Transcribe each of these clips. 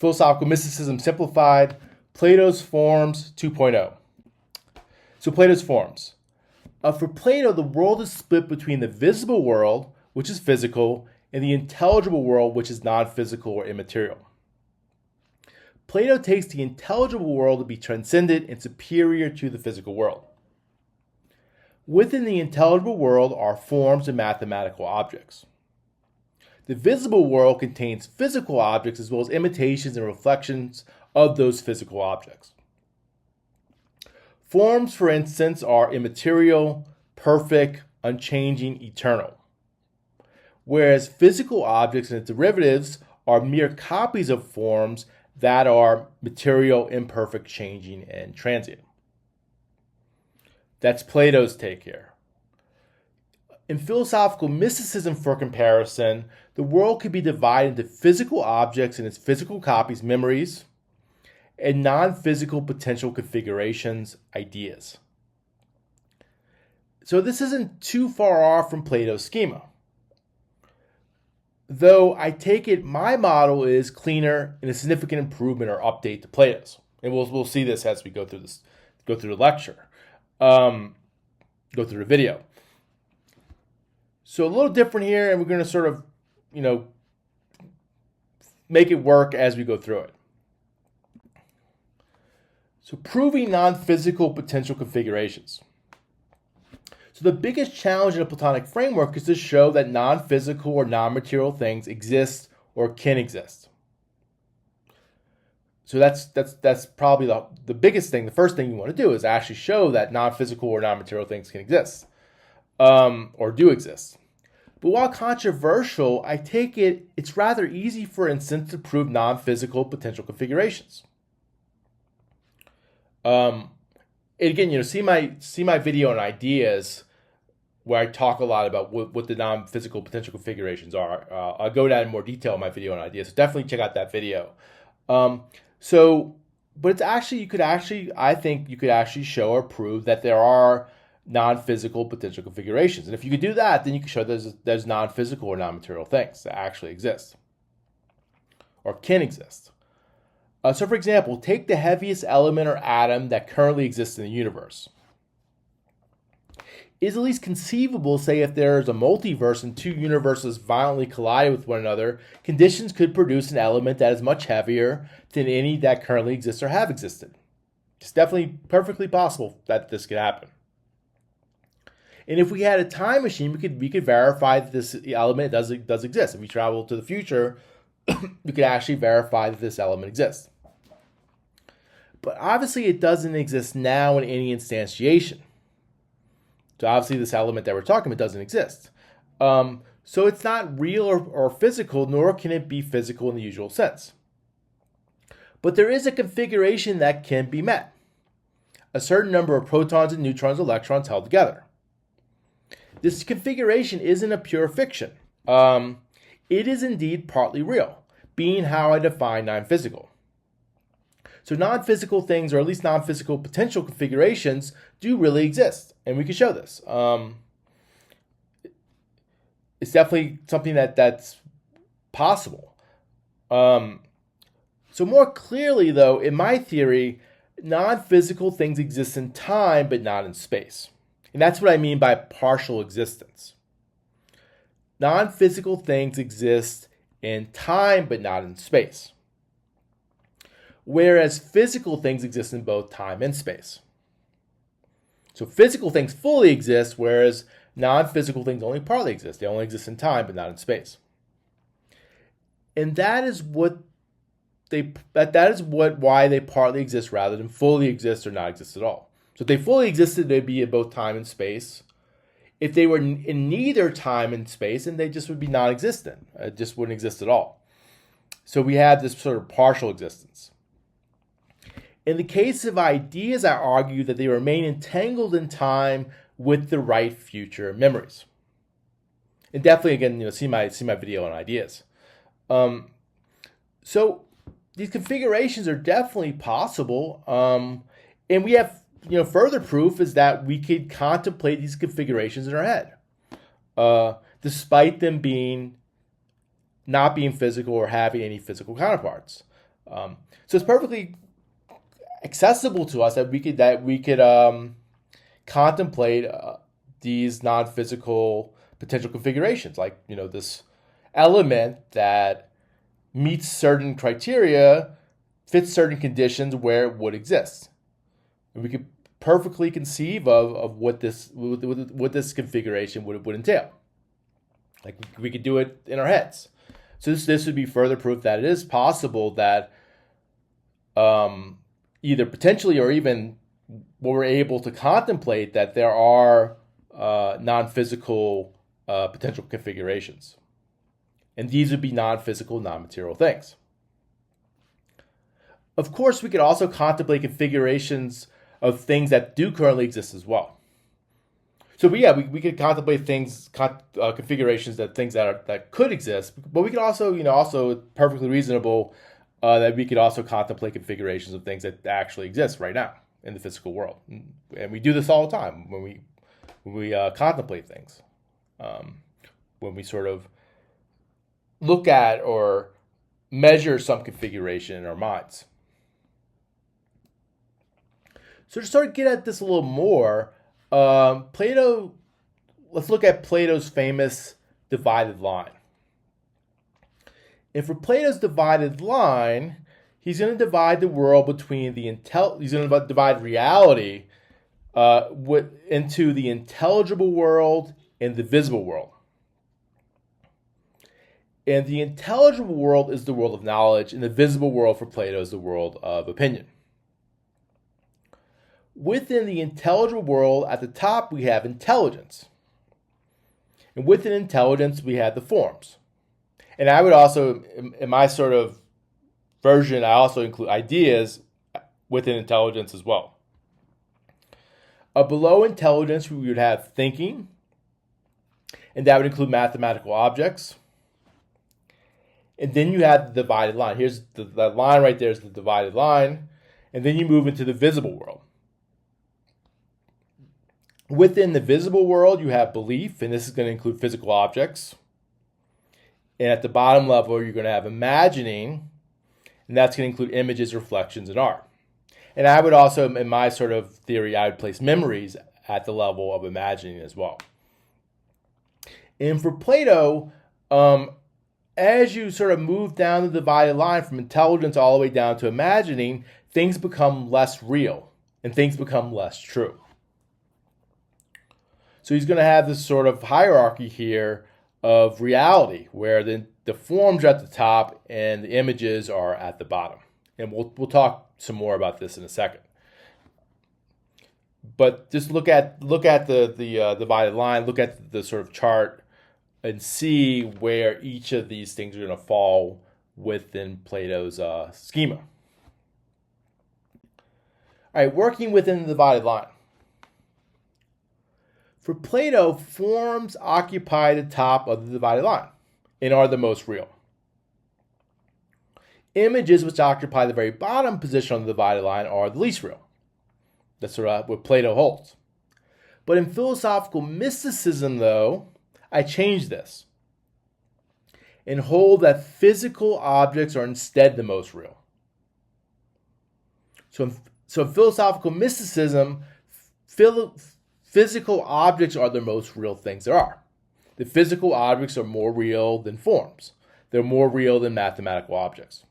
Philosophical Mysticism Simplified, Plato's Forms 2.0. So Plato's forms. For Plato, the world is split between the visible world, which is physical, and the intelligible world, which is non-physical or immaterial. Plato takes the intelligible world to be transcendent and superior to the physical world. Within the intelligible world are forms and mathematical objects. The visible world contains physical objects as well as imitations and reflections of those physical objects. Forms, for instance, are immaterial, perfect, unchanging, eternal. Whereas physical objects and its derivatives are mere copies of forms that are material, imperfect, changing, and transient. That's Plato's take here. In philosophical mysticism, for comparison, the world could be divided into physical objects and its physical copies, memories, and non-physical potential configurations, ideas. So this isn't too far off from Plato's schema. Though I take it my model is cleaner and a significant improvement or update to Plato's. And we'll see this as we go through the lecture, go through the video. So a little different here, and we're going to sort of, make it work as we go through it. So proving non-physical potential configurations. So the biggest challenge in a Platonic framework is to show that non-physical or non-material things exist or can exist. So that's probably the biggest thing. The first thing you want to do is actually show that non-physical or non-material things can exist or do exist. But while controversial, I take it's rather easy, for instance, to prove non-physical potential configurations. And again, see my video on ideas where I talk a lot about what the non-physical potential configurations are. I'll go down in more detail in my video on ideas, so definitely check out that video. But it's actually, I think you could actually show or prove that there are non-physical potential configurations. And if you could do that, then you can show there's non-physical or non-material things that actually exist or can exist. So for example, take the heaviest element or atom that currently exists in the universe. Is at least conceivable, say, if there is a multiverse and two universes violently collide with one another, conditions could produce an element that is much heavier than any that currently exist or have existed. It's definitely perfectly possible that this could happen. And if we had a time machine, we could verify that this element does exist. If we travel to the future, we could actually verify that this element exists. But obviously it doesn't exist now in any instantiation. So obviously this element that we're talking about doesn't exist. So it's not real or physical, nor can it be physical in the usual sense. But there is a configuration that can be met. A certain number of protons and neutrons and electrons held together. This configuration isn't a pure fiction. It is indeed partly real, being how I define non-physical. So non-physical things, or at least non-physical potential configurations, do really exist, and we can show this. It's definitely something that's possible. So more clearly, though, in my theory, non-physical things exist in time, but not in space. And that's what I mean by partial existence. Non-physical things exist in time, but not in space. Whereas physical things exist in both time and space. So physical things fully exist, whereas non-physical things only partly exist. They only exist in time, but not in space. And that is why they partly exist rather than fully exist or not exist at all. So if they fully existed, they'd be in both time and space. If they were in neither time and space, then they just would be non-existent. It just wouldn't exist at all. So we have this sort of partial existence. In the case of ideas, I argue that they remain entangled in time with the right future memories. And definitely, again, see my video on ideas. So these configurations are definitely possible, and we have further proof is that we could contemplate these configurations in our head, despite them not being physical or having any physical counterparts. So it's perfectly accessible to us that we could contemplate these non-physical potential configurations, like this element that meets certain criteria, fits certain conditions where it would exist. And we could perfectly conceive of what this configuration would entail. Like we could do it in our heads. So this would be further proof that it is possible that either potentially or even what we're able to contemplate that there are non-physical potential configurations. And these would be non-physical, non-material things. Of course, we could also contemplate configurations of things that do currently exist as well. So we could contemplate configurations that could exist, but we could also perfectly reasonable that we could also contemplate configurations of things that actually exist right now in the physical world, and we do this all the time when we contemplate things, when we sort of look at or measure some configuration in our minds. So to start to get at this a little more, let's look at Plato's famous divided line. And for Plato's divided line, he's going to divide the world between he's going to divide reality into the intelligible world and the visible world. And the intelligible world is the world of knowledge, and the visible world for Plato is the world of opinion. Within the intelligible world, at the top, we have intelligence. And within intelligence, we have the forms. And I would also, in my sort of version, I also include ideas within intelligence as well. Below intelligence, we would have thinking, and that would include mathematical objects. And then you have the divided line. Here's that line right there is the divided line. And then you move into the visible world. Within the visible world, you have belief, and this is going to include physical objects. And at the bottom level, you're going to have imagining, and that's going to include images, reflections, and art. And I would also, in my sort of theory, I would place memories at the level of imagining as well. And for Plato, as you sort of move down the divided line from intelligence all the way down to imagining, things become less real and things become less true. So he's going to have this sort of hierarchy here of reality where the forms are at the top and the images are at the bottom. And we'll talk some more about this in a second. But just look at the divided line, look at the sort of chart and see where each of these things are going to fall within Plato's schema. All right, working within the divided line. For Plato, forms occupy the top of the divided line and are the most real. Images, which occupy the very bottom position on the divided line, are the least real. That's what Plato holds. But in philosophical mysticism, though, I change this and hold that physical objects are instead the most real. So in philosophical mysticism, physical objects are the most real things there are. The physical objects are more real than forms. They're more real than mathematical objects.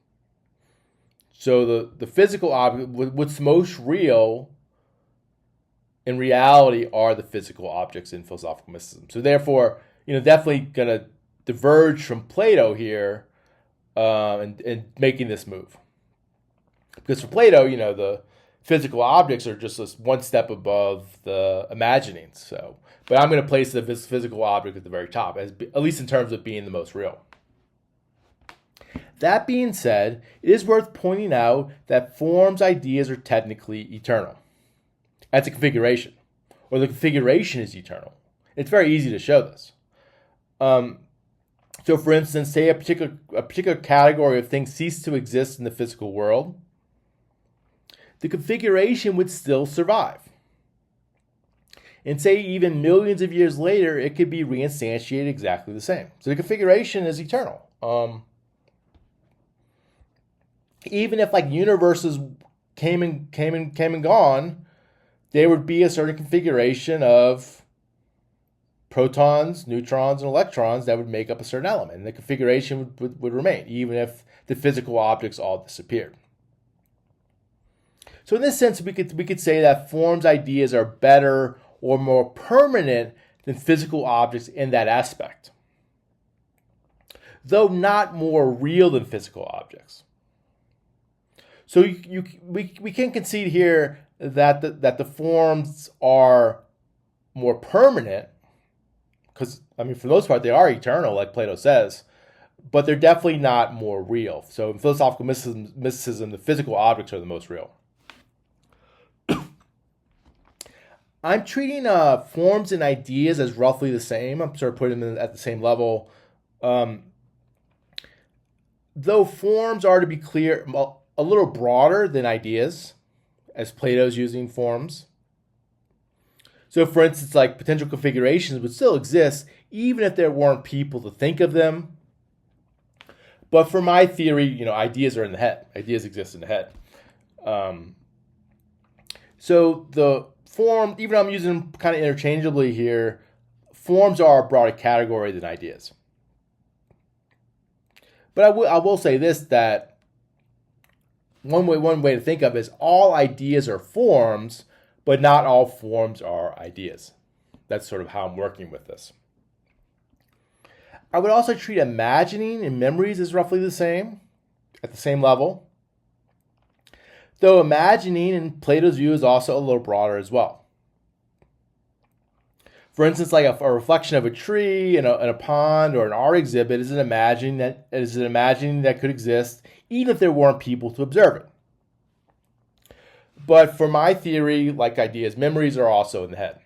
So the physical object, what's most real in reality are the physical objects in philosophical mysticism. So therefore, definitely going to diverge from Plato here and making this move. Because for Plato, the physical objects are just one step above the imagining. So, but I'm going to place the physical object at the very top, at least in terms of being the most real. That being said, it is worth pointing out that forms, ideas are technically eternal. That's a configuration, or the configuration is eternal. It's very easy to show this. So, for instance, say a particular category of things cease to exist in the physical world, the configuration would still survive. And say even millions of years later, it could be reinstantiated exactly the same. So the configuration is eternal. even if like universes came and gone, there would be a certain configuration of protons, neutrons, and electrons that would make up a certain element. And the configuration would remain, even if the physical objects all disappeared. So in this sense, we could say that forms ideas are better or more permanent than physical objects in that aspect, though not more real than physical objects. So we can concede here that the forms are more permanent, because I mean, for the most part, they are eternal, like Plato says, but they're definitely not more real. So in philosophical mysticism, the physical objects are the most real. I'm treating forms and ideas as roughly the same. I'm sort of putting them at the same level. Though forms are, to be clear, a little broader than ideas, as Plato's using forms. So for instance, like potential configurations would still exist even if there weren't people to think of them. But for my theory, ideas are in the head. Ideas exist in the head. So the form, even though I'm using them kind of interchangeably here, forms are a broader category than ideas. But I will say this, that one way to think of it is all ideas are forms, but not all forms are ideas. That's sort of how I'm working with this. I would also treat imagining and memories as roughly the same, at the same level. Though imagining, in Plato's view, is also a little broader as well. For instance, like a reflection of a tree in a pond or an art exhibit is an imagining that could exist even if there weren't people to observe it. But for my theory, like ideas, memories are also in the head.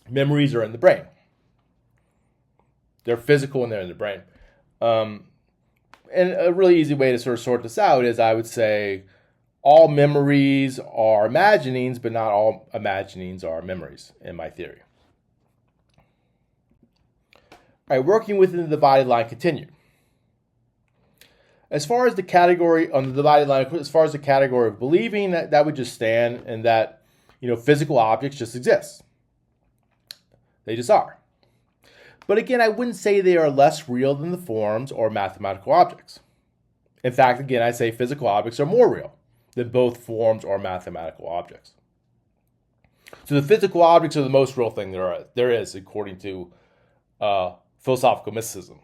Memories are in the brain. They're physical and they're in the brain. And a really easy way to sort of sort this out is, I would say all memories are imaginings, but not all imaginings are memories, in my theory. All right, working within the divided line continued. As far as the category on the divided line, as far as the category of believing, that would just stand, and that physical objects just exist. They just are. But again, I wouldn't say they are less real than the forms or mathematical objects. In fact, again, I say physical objects are more real than both forms or mathematical objects. So the physical objects are the most real thing there is, according to philosophical mysticism.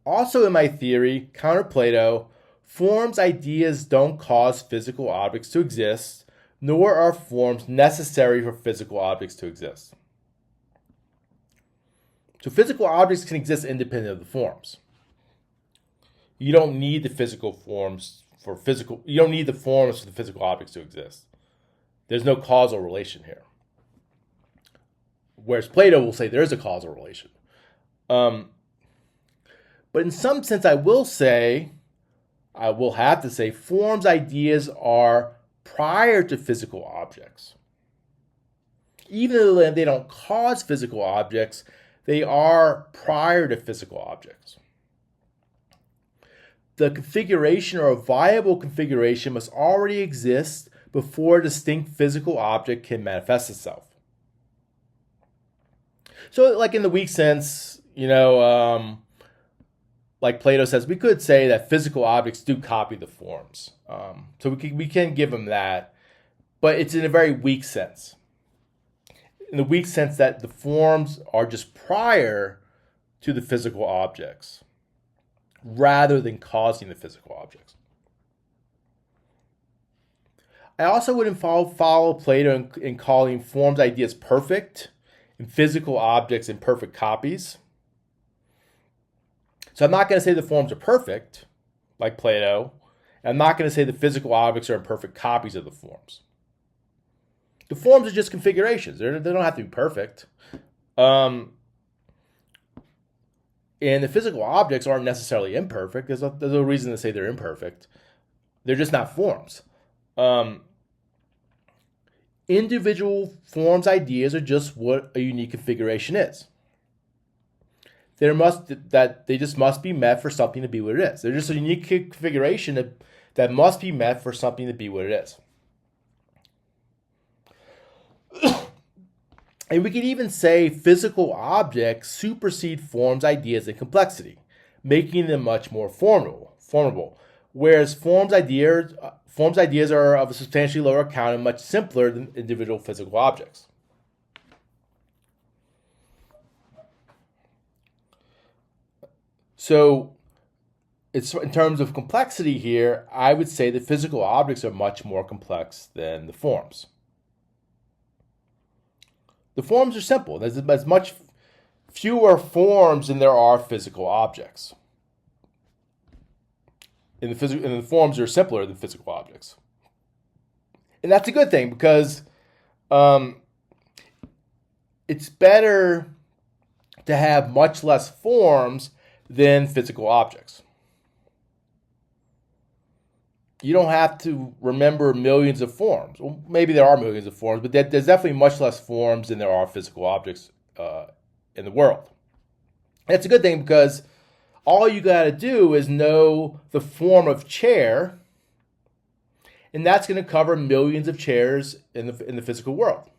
Also in my theory, counter Plato, forms ideas don't cause physical objects to exist, nor are forms necessary for physical objects to exist. So physical objects can exist independent of the forms. You don't need the forms for the physical objects to exist. There's no causal relation here. Whereas Plato will say there is a causal relation. But in some sense, I will have to say, forms ideas are prior to physical objects. Even though they don't cause physical objects, they are prior to physical objects. The configuration, or a viable configuration, must already exist before a distinct physical object can manifest itself. So like in the weak sense, like Plato says, we could say that physical objects do copy the forms. So we can give them that, but it's in a very weak sense. In the weak sense that the forms are just prior to the physical objects, rather than causing the physical objects. I also wouldn't follow Plato in calling forms ideas perfect and physical objects imperfect copies. So I'm not going to say the forms are perfect, like Plato. And I'm not going to say the physical objects are imperfect copies of the forms. The forms are just configurations. They don't have to be perfect. And the physical objects aren't necessarily imperfect. There's no reason to say they're imperfect. They're just not forms. Individual forms ideas are just what a unique configuration is. they just must be met for something to be what it is. They're just a unique configuration that must be met for something to be what it is. And we could even say physical objects supersede forms, ideas, and complexity, making them much more formable. Whereas forms, ideas are of a substantially lower count and much simpler than individual physical objects. So, it's in terms of complexity here, I would say that physical objects are much more complex than the forms. The forms are simple. There's much fewer forms than there are physical objects. And the forms are simpler than physical objects. And that's a good thing because it's better to have much less forms than physical objects. You don't have to remember millions of forms. Well, maybe there are millions of forms, but there's definitely much less forms than there are physical objects in the world. That's a good thing because all you got to do is know the form of chair, and that's going to cover millions of chairs in the physical world.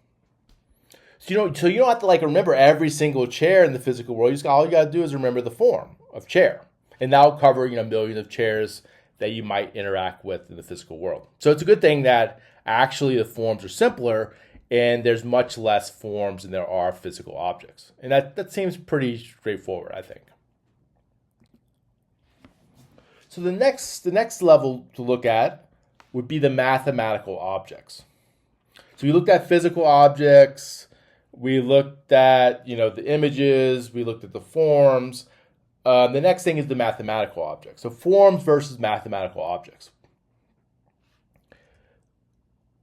So you don't have to remember every single chair in the physical world. All you got to do is remember the form of chair, and that'll cover millions of chairs that you might interact with in the physical world. So it's a good thing that actually the forms are simpler and there's much less forms than there are physical objects. And that seems pretty straightforward, I think. So the next level to look at would be the mathematical objects. So we looked at physical objects, we looked at the images, we looked at the forms. The next thing is the mathematical objects. So forms versus mathematical objects.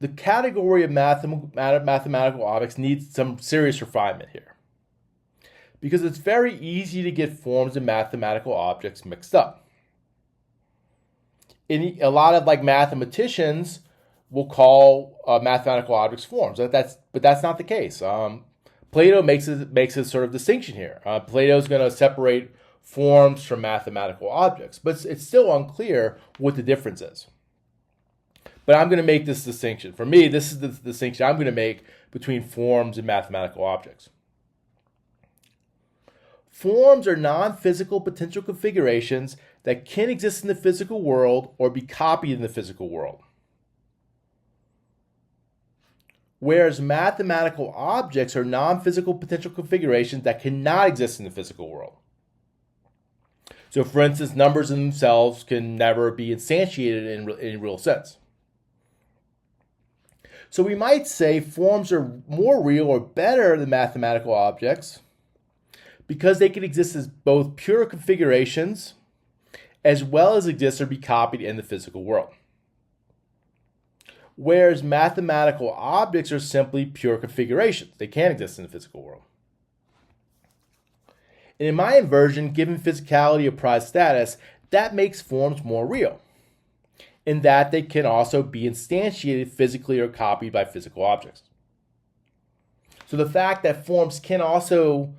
The category of mathematical objects needs some serious refinement here, because it's very easy to get forms and mathematical objects mixed up. A lot of mathematicians will call mathematical objects forms, but that's not the case. Plato makes a sort of distinction here. Plato's going to separate forms from mathematical objects, but it's still unclear what the difference is. But I'm going to make this distinction. For me, this is the distinction I'm going to make between forms and mathematical objects. Forms are non-physical potential configurations that can exist in the physical world or be copied in the physical world. Whereas mathematical objects are non-physical potential configurations that cannot exist in the physical world. So, for instance, numbers in themselves can never be instantiated in a real sense. So we might say forms are more real or better than mathematical objects because they can exist as both pure configurations as well as exist or be copied in the physical world. Whereas mathematical objects are simply pure configurations. They can't exist in the physical world. And in my inversion, given physicality of prize status, that makes forms more real, in that they can also be instantiated physically or copied by physical objects. So the fact that forms can also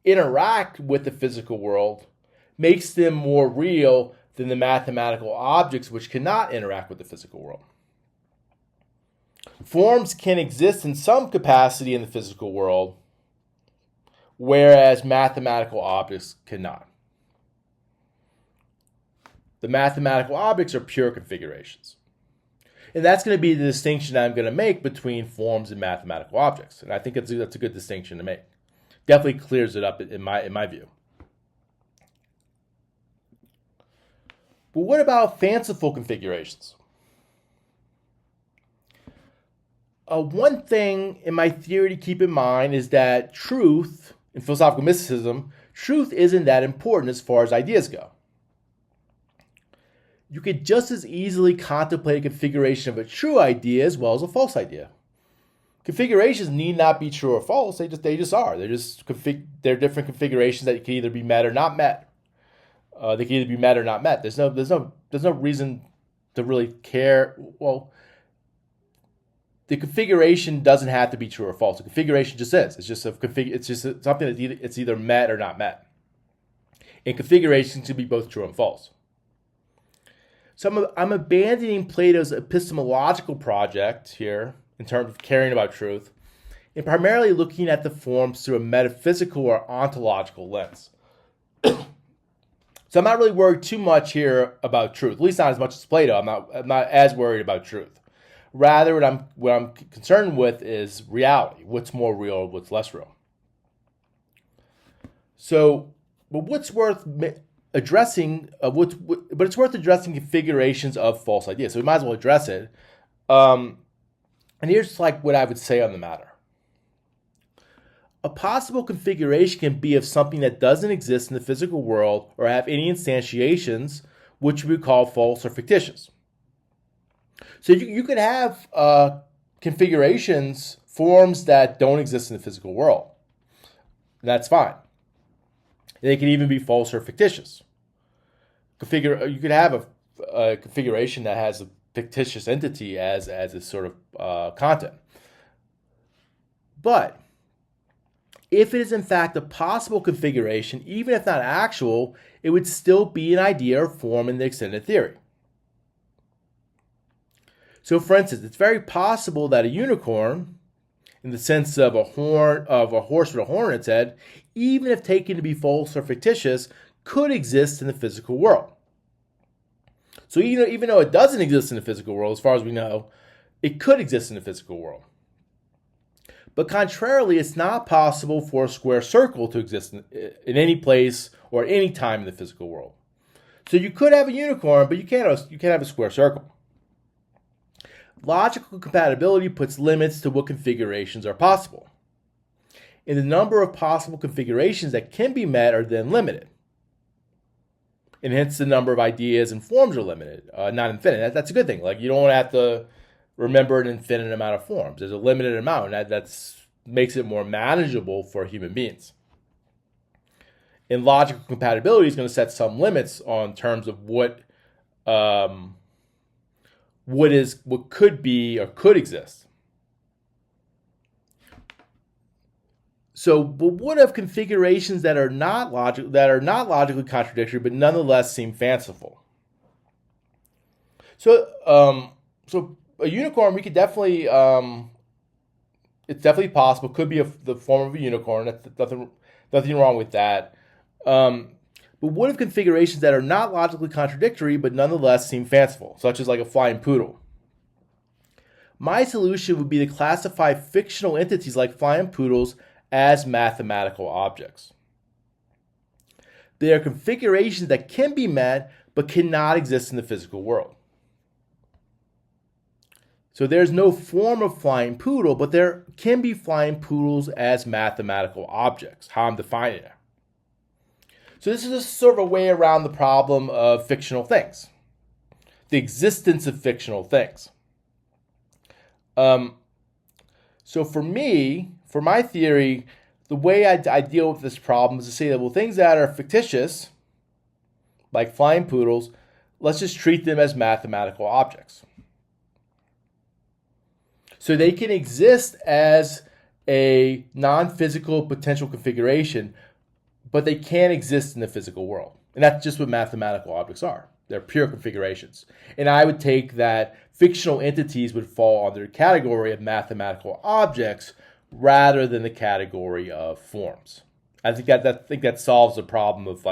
interact with the physical world makes them more real than the mathematical objects which cannot interact with the physical world. Forms can exist in some capacity in the physical world, whereas mathematical objects cannot. The mathematical objects are pure configurations. And that's going to be the distinction I'm going to make between forms and mathematical objects. And I think that's a good distinction to make. Definitely clears it up in my view. But what about fanciful configurations? One thing in my theory to keep in mind is that truth, in philosophical mysticism, truth isn't that important as far as ideas go. You could just as easily contemplate a configuration of a true idea as well as a false idea. Configurations need not be true or false, they just are. They're different configurations that can either be met or not met. They can either be met or not met. There's no reason to really care. Well, the configuration doesn't have to be true or false. The configuration just is. It's just something that it's either met or not met. And configurations can be both true and false. So I'm abandoning Plato's epistemological project here in terms of caring about truth, and primarily looking at the forms through a metaphysical or ontological lens. So I'm not really worried too much here about truth, at least not as much as Plato. I'm not as worried about truth. Rather, what I'm concerned with is reality. What's more real, what's less real. So, but what's worth addressing? But it's worth addressing configurations of false ideas. So we might as well address it. And here's like what I would say on the matter. A possible configuration can be of something that doesn't exist in the physical world or have any instantiations, which we call false or fictitious. So you could have configurations, forms that don't exist in the physical world. That's fine. They can even be false or fictitious. You could have a configuration that has a fictitious entity as a sort of content. But if it is in fact a possible configuration, even if not actual, it would still be an idea or form in the extended theory. So for instance, it's very possible that a unicorn, in the sense of a horse with a horn on its head, even if taken to be false or fictitious, could exist in the physical world. So even though it doesn't exist in the physical world, as far as we know, it could exist in the physical world. But contrarily, it's not possible for a square circle to exist in any place or any time in the physical world. So you could have a unicorn, but you can't have a square circle. Logical compatibility puts limits to what configurations are possible. And the number of possible configurations that can be met are then limited. And hence the number of ideas and forms are limited, not infinite. That's a good thing. Like, you don't have to remember an infinite amount of forms. There's a limited amount, and that makes it more manageable for human beings. And logical compatibility is going to set some limits on terms of what could be or could exist. So, but what of configurations that are not logically contradictory, but nonetheless seem fanciful? So a unicorn, we could definitely, it's definitely possible. Could be the form of a unicorn. That's nothing wrong with that. But what of configurations that are not logically contradictory, but nonetheless seem fanciful, such as like a flying poodle? My solution would be to classify fictional entities like flying poodles as mathematical objects. They are configurations that can be met, but cannot exist in the physical world. So there's no form of flying poodle, but there can be flying poodles as mathematical objects, how I'm defining it. So this is just sort of a way around the problem of fictional things, the existence of fictional things. So for my theory, the way I deal with this problem is to say that, well, things that are fictitious, like flying poodles, let's just treat them as mathematical objects. So they can exist as a non-physical potential configuration, but they can't exist in the physical world. And that's just what mathematical objects are. They're pure configurations. And I would take that fictional entities would fall under the category of mathematical objects rather than the category of forms. I think that solves the problem of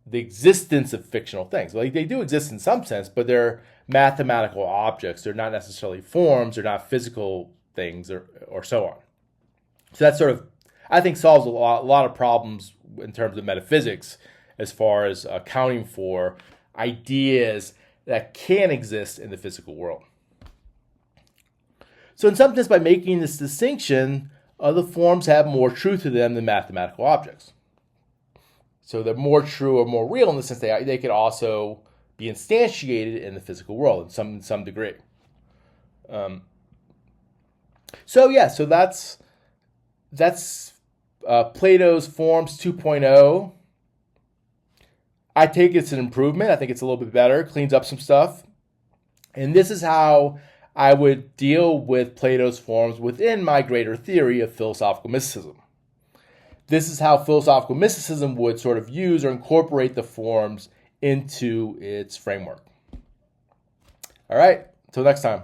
the existence of fictional things. Like, they do exist in some sense, but they're mathematical objects. They're not necessarily forms. They're not physical things or so on. So that sort of, I think, solves a lot of problems in terms of metaphysics as far as accounting for ideas that can exist in the physical world. So in some sense, by making this distinction, the forms have more truth to them than mathematical objects. So they're more true or more real in the sense they could also be instantiated in the physical world in some degree. So that's Plato's Forms 2.0. I think it's an improvement. I think it's a little bit better, cleans up some stuff. And this is how I would deal with Plato's forms within my greater theory of philosophical mysticism. This is how philosophical mysticism would sort of use or incorporate the forms into its framework. All right, until next time.